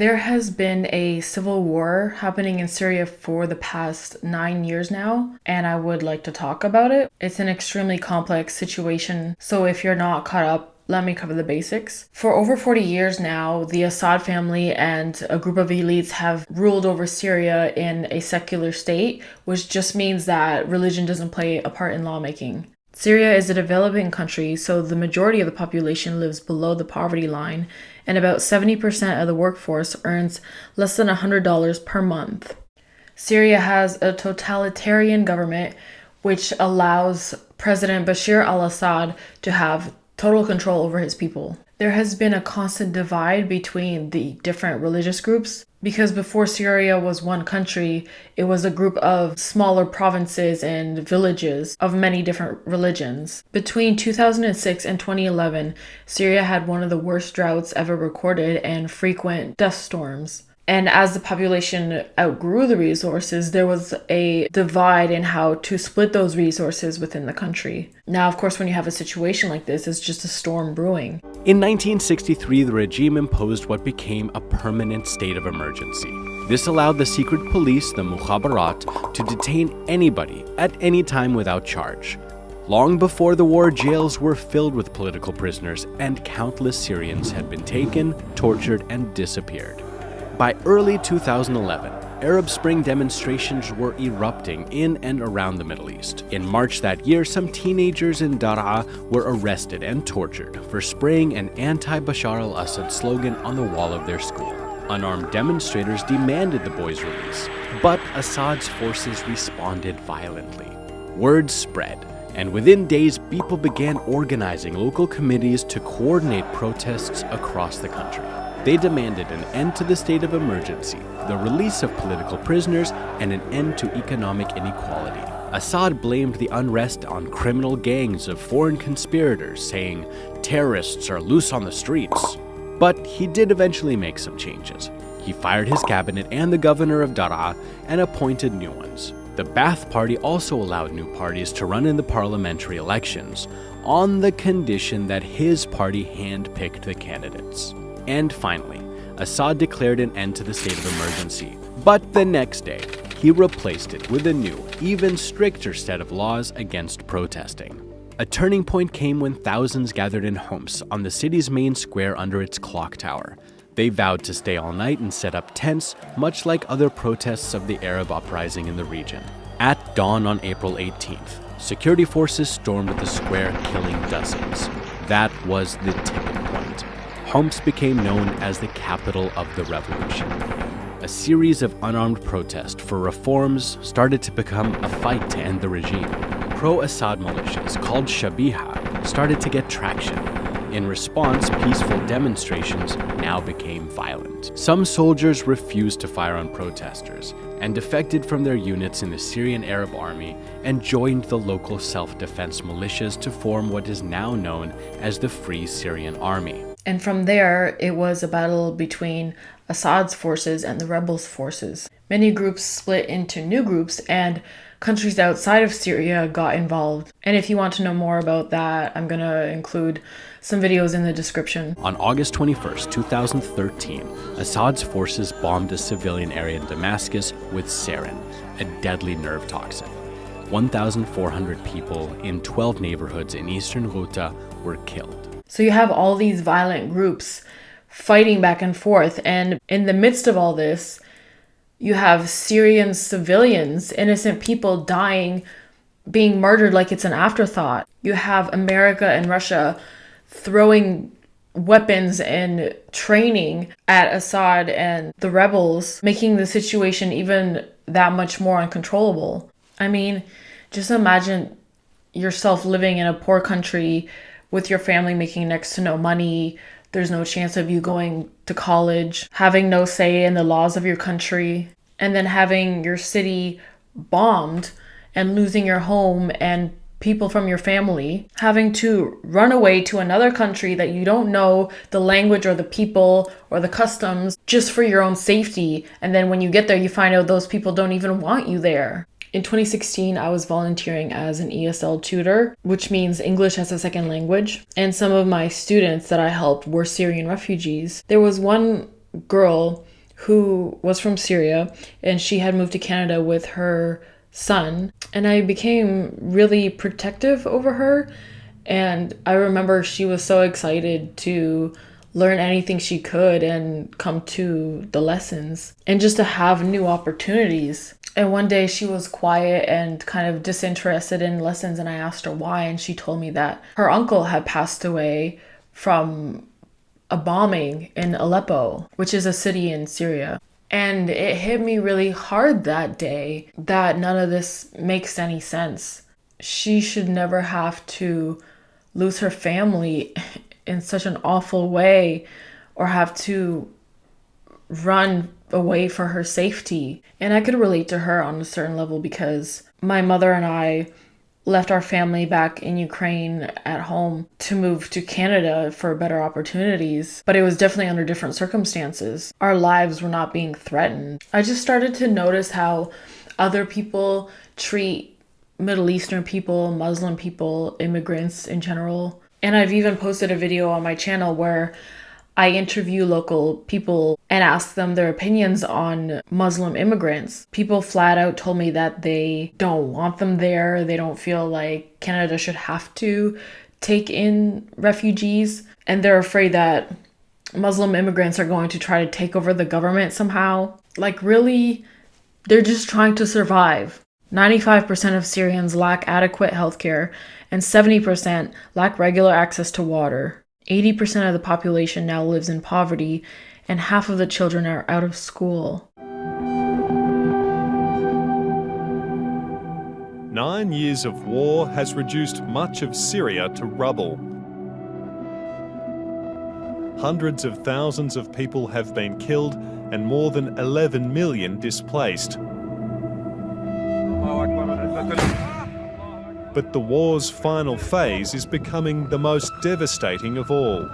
There has been a civil war happening in Syria for the past 9 years now, and I would like to talk about it. It's an extremely complex situation, so if you're not caught up, let me cover the basics. For over 40 years now, the Assad family and a group of elites have ruled over Syria in a secular state, which just means that religion doesn't play a part in lawmaking. Syria is a developing country, so the majority of the population lives below the poverty line, and about 70% of the workforce earns less than $100 per month. Syria has a totalitarian government which allows President Bashar al-Assad to have total control over his people. There has been a constant divide between the different religious groups because before Syria was one country, it was a group of smaller provinces and villages of many different religions. Between 2006 and 2011, Syria had one of the worst droughts ever recorded and frequent dust storms. And as the population outgrew the resources, there was a divide in how to split those resources within the country. Now, of course, when you have a situation like this, it's just a storm brewing. In 1963, the regime imposed what became a permanent state of emergency. This allowed the secret police, the Mukhabarat, to detain anybody at any time without charge. Long before the war, jails were filled with political prisoners, and countless Syrians had been taken, tortured, and disappeared. By early 2011, Arab Spring demonstrations were erupting in and around the Middle East. In March that year, some teenagers in Daraa were arrested and tortured for spraying an anti-Bashar al-Assad slogan on the wall of their school. Unarmed demonstrators demanded the boys' release, but Assad's forces responded violently. Word spread, and within days, people began organizing local committees to coordinate protests across the country. They demanded an end to the state of emergency, the release of political prisoners, and an end to economic inequality. Assad blamed the unrest on criminal gangs of foreign conspirators, saying terrorists are loose on the streets. But he did eventually make some changes. He fired his cabinet and the governor of Daraa and appointed new ones. The Ba'ath Party also allowed new parties to run in the parliamentary elections, on the condition that his party handpicked the candidates. And finally, Assad declared an end to the state of emergency. But the next day, he replaced it with a new, even stricter set of laws against protesting. A turning point came when thousands gathered in Homs on the city's main square under its clock tower. They vowed to stay all night and set up tents, much like other protests of the Arab uprising in the region. At dawn on April 18th, security forces stormed the square, killing dozens. That was the tipping point. Homs became known as the capital of the revolution. A series of unarmed protests for reforms started to become a fight to end the regime. Pro-Assad militias, called Shabiha, started to get traction. In response, peaceful demonstrations now became violent. Some soldiers refused to fire on protesters and defected from their units in the Syrian Arab Army and joined the local self-defense militias to form what is now known as the Free Syrian Army. And from there, it was a battle between Assad's forces and the rebels' forces. Many groups split into new groups, and countries outside of Syria got involved. And if you want to know more about that, I'm going to include some videos in the description. On August 21st, 2013, Assad's forces bombed a civilian area in Damascus with sarin, a deadly nerve toxin. 1,400 people in 12 neighborhoods in eastern Ghouta were killed. So you have all these violent groups fighting back and forth, and in the midst of all this, you have Syrian civilians, innocent people dying, being murdered like it's an afterthought. You have America and Russia throwing weapons and training at Assad and the rebels, making the situation even that much more uncontrollable. I mean, just imagine yourself living in a poor country with your family making next to no money. There's no chance of you going to college, having no say in the laws of your country, and then having your city bombed and losing your home and people from your family, having to run away to another country that you don't know the language or the people or the customs just for your own safety. And then when you get there, you find out those people don't even want you there. In 2016, I was volunteering as an ESL tutor, which means English as a second language. And some of my students that I helped were Syrian refugees. There was one girl who was from Syria, and she had moved to Canada with her son, and I became really protective over her. And I remember she was so excited to learn anything she could and come to the lessons and just to have new opportunities. And one day she was quiet and kind of disinterested in lessons, and I asked her why, and she told me that her uncle had passed away from a bombing in Aleppo, which is a city in Syria. And it hit me really hard that day that none of this makes any sense. She should never have to lose her family in such an awful way or have to run away for her safety. And I could relate to her on a certain level because my mother and I left our family back in Ukraine at home to move to Canada for better opportunities, but it was definitely under different circumstances. Our lives were not being threatened. I just started to notice how other people treat Middle Eastern people, Muslim people, immigrants in general. And I've even posted a video on my channel where I interview local people and ask them their opinions on Muslim immigrants. People flat out told me that they don't want them there. They don't feel like Canada should have to take in refugees. And they're afraid that Muslim immigrants are going to try to take over the government somehow. Like, really? They're just trying to survive. 95% of Syrians lack adequate healthcare, and 70% lack regular access to water. 80% of the population now lives in poverty, and half of the children are out of school. 9 years of war has reduced much of Syria to rubble. Hundreds of thousands of people have been killed and more than 11 million displaced. But the war's final phase is becoming the most devastating of all.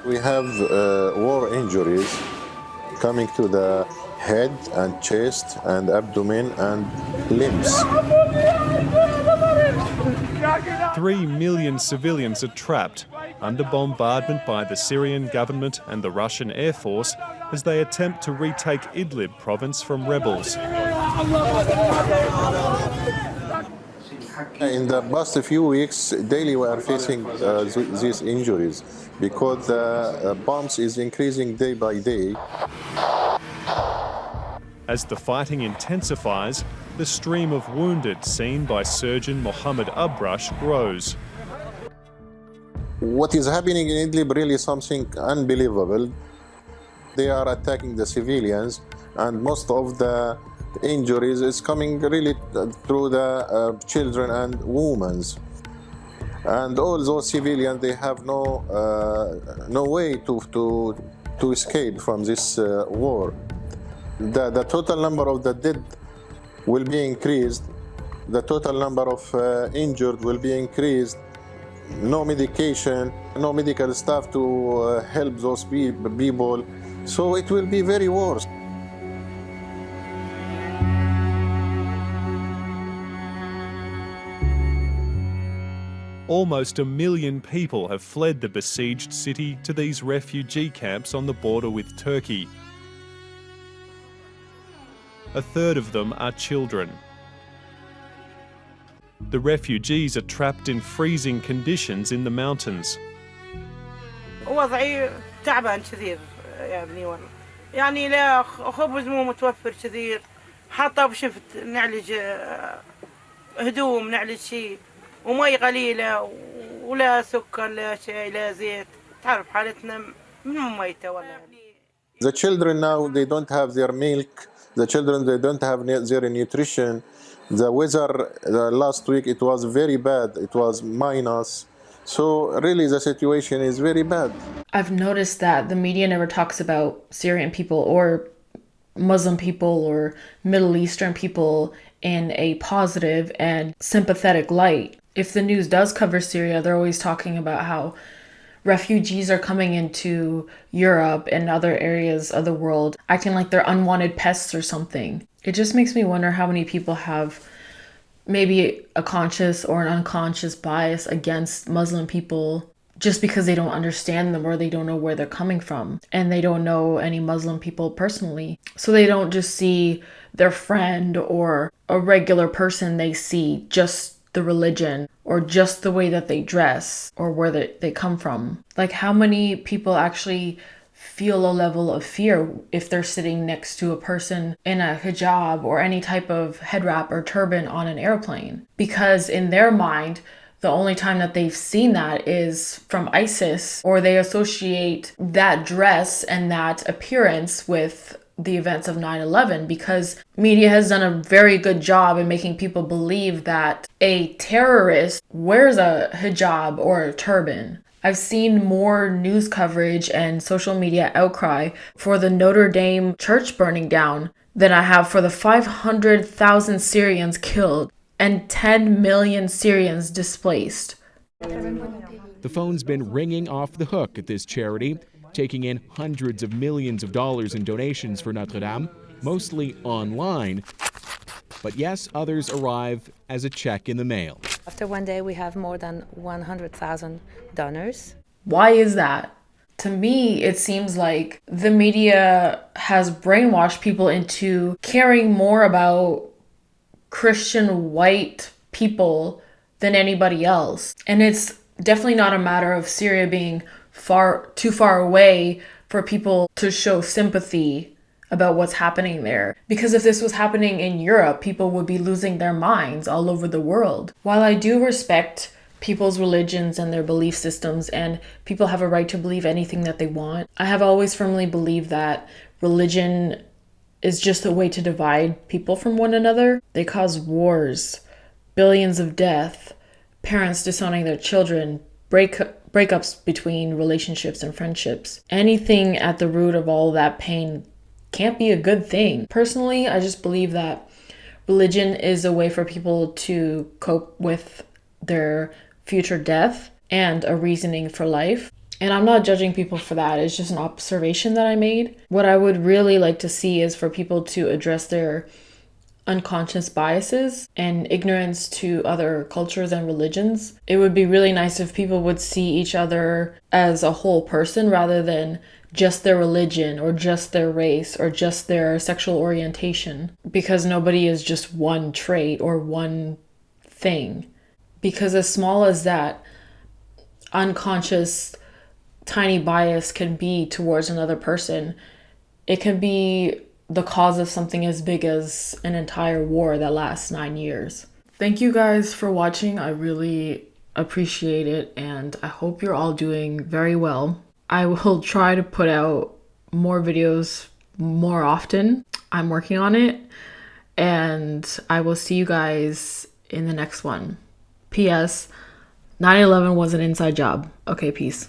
We have war injuries coming to the head and chest and abdomen and limbs. 3 million civilians are trapped under bombardment by the Syrian government and the Russian Air Force as they attempt to retake Idlib province from rebels. In the past few weeks, daily we are facing these injuries because the bombs is increasing day by day. As the fighting intensifies, the stream of wounded seen by surgeon Mohammed Abrash grows. What is happening in Idlib really something unbelievable. They are attacking the civilians, and most of the injuries is coming really through the children and women. And all those civilians, they have no way to escape from this war. The total number of the dead will be increased. The total number of injured will be increased. No medication, no medical staff to help those people. So it will be very worse. Almost 1 million people have fled the besieged city to these refugee camps on the border with Turkey. A third of them are children. The refugees are trapped in freezing conditions in the mountains. وضعي تعبان كثير يا ابني والله. يعني لا خبز مو متوفر كثير. حاطه بشفت نعالج هدوم نعالج شيء ومي قليله ولا سكر لا شيء لا زيت. تعرف حالتنا من ميته والله. The children now, they don't have their milk. The children, they don't have their nutrition. The weather last week, it was very bad. It was minus. So really the situation is very bad. I've noticed that the media never talks about Syrian people or Muslim people or Middle Eastern people in a positive and sympathetic light. If the news does cover Syria, they're always talking about how refugees are coming into Europe and other areas of the world, acting like they're unwanted pests or something. It just makes me wonder how many people have maybe a conscious or an unconscious bias against Muslim people just because they don't understand them or they don't know where they're coming from, and they don't know any Muslim people personally. So they don't just see their friend or a regular person, they see just the religion or just the way that they dress or where they come from. Like, how many people actually feel a level of fear if they're sitting next to a person in a hijab or any type of head wrap or turban on an airplane? Because in their mind, the only time that they've seen that is from ISIS, or they associate that dress and that appearance with the events of 9/11, because media has done a very good job in making people believe that a terrorist wears a hijab or a turban. I've seen more news coverage and social media outcry for the Notre Dame church burning down than I have for the 500,000 Syrians killed and 10 million Syrians displaced. The phone's been ringing off the hook at this charity, taking in hundreds of millions of dollars in donations for Notre Dame, mostly online. But yes, others arrive as a check in the mail. After one day, we have more than 100,000 donors. Why is that? To me, it seems like the media has brainwashed people into caring more about Christian white people than anybody else. And it's definitely not a matter of Syria being too far away for people to show sympathy about what's happening there. Because if this was happening in Europe, people would be losing their minds all over the world. While I do respect people's religions and their belief systems, and people have a right to believe anything that they want, I have always firmly believed that religion is just a way to divide people from one another. They cause wars, billions of death, parents disowning their children, breakups between relationships and friendships. Anything at the root of all that pain can't be a good thing. Personally, I just believe that religion is a way for people to cope with their future death and a reasoning for life. And I'm not judging people for that. It's just an observation that I made. What I would really like to see is for people to address their unconscious biases and ignorance to other cultures and religions. It would be really nice if people would see each other as a whole person rather than just their religion or just their race or just their sexual orientation, because nobody is just one trait or one thing. Because as small as that unconscious tiny bias can be towards another person, it can be the cause of something as big as an entire war that lasts 9 years. Thank you guys for watching. I really appreciate it, and I hope you're all doing very well. I will try to put out more videos more often. I'm working on it, and I will see you guys in the next one. P.S. 9/11 was an inside job. Okay, peace.